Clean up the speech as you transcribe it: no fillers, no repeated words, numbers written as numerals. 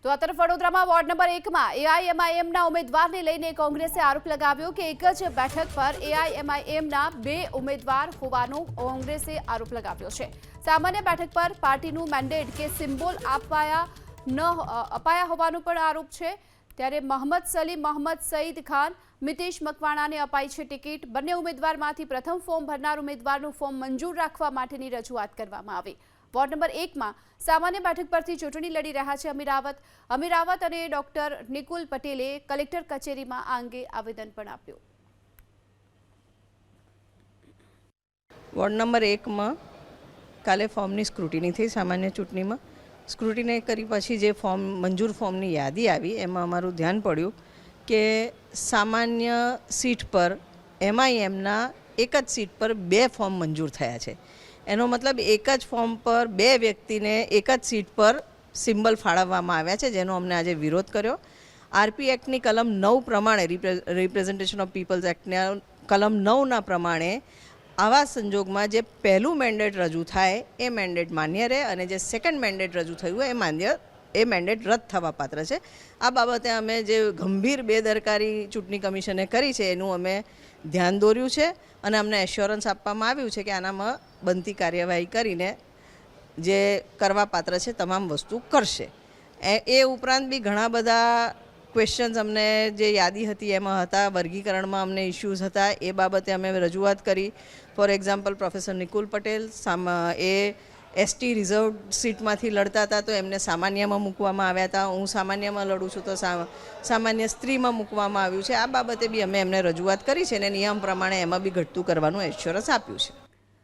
તો આ તરફ વડોદરામાં વોર્ડ નંબર 1 માં એઆઈએમઆઈએમના ઉમેદવારને લઈને કોંગ્રેસે આરોપ લગાવ્યો કે એક જ બેઠક પર એઆઈએમઆઈએમના 2 ઉમેદવાર હોવાનો કોંગ્રેસે આરોપ લગાવ્યો છે। સામાન્ય બેઠક પર પાર્ટીનું મેન્ડેટ કે સિમ્બોલ અપાયા હોવાનો પણ આરોપ છે। ત્યારે મોહમ્મદ સલીમ, મોહમ્મદ સઈદ ખાન, મિતેશ મકવાણાને અપાઈ છે ટિકિટ। બંને ઉમેદવારમાંથી પ્રથમ ફોર્મ ભરનાર ઉમેદવારનું ફોર્મ મંજૂર રાખવા માટેની રજૂઆત કરવામાં આવી। વોર્ડ નંબર 1 માં સામાન્ય બેઠક પરથી ચૂંટણી લડી રહ્યા છે અમીરાવત અને ડોક્ટર નિકુલ પટેલે કલેક્ટર કચેરીમાં આ અંગે આવેદન પણ આપ્યું। વોર્ડ નંબર 1 માં કાલે ફોર્મની સ્ક્રુટિની થઈ। સામાન્ય ચૂંટણીમાં સ્ક્રુટિની કરી પછી જે મંજૂર ફોર્મની યાદી આવી એમાં અમારું ધ્યાન પડ્યું કે સામાન્ય સીટ પર એમઆઈએમના એક જ સીટ પર 2 ફોર્મ મંજૂર થયા છે। એનો મતલબ એક જ ફોર્મ પર 2 વ્યક્તિને એક જ સીટ પર સિમ્બલ ફાળવવામાં આવ્યા છે, જેનો અમને આજે વિરોધ કર્યો। આરપી એક્ટની કલમ 9 પ્રમાણે, રિપ્રેઝન્ટેશન ઓફ પીપલ્સ એક્ટના કલમ 9ના પ્રમાણે આવા સંજોગમાં જે પહેલું મેન્ડેટ રજૂ થાય એ મેન્ડેટ માન્ય રહે અને જે સેકન્ડ મેન્ડેટ રજૂ થયું એ મેન્ડેટ રદ થવા પાત્ર છે। આ બાબતે અમે જે ગંભીર બેદરકારી ચૂંટણી કમિશને કરી છે એનું અમે ધ્યાન દોર્યું છે અને અમને એશ્યોરન્સ આપવામાં આવ્યું છે કે આનામાં બનતી કાર્યવાહી કરીને જે કરવા પાત્ર છે તમામ વસ્તુ કરશે। એ ઉપરાંત બી ઘણા બધા ક્વેશ્ચન્સ અમને જે યાદી હતી એમાં હતા, વર્ગીકરણમાં અમને ઇશ્યુઝ હતા, એ બાબતે અમે રજૂઆત કરી। For example professor Nikul Patel એ એસટી રિઝર્વ સીટમાંથી લડતા હતા તો એમને સામાન્યમાં મૂકવામાં આવ્યા હતા। હું સામાન્યમાં લડું છું તો સામાન્ય સ્ત્રીમાં મૂકવામાં આવ્યું છે। આ બાબતે બી અમે એમને રજૂઆત કરી છે અને નિયમ પ્રમાણે એમાં બી ઘટતું કરવાનું એશ્યોરન્સ આપ્યું છે।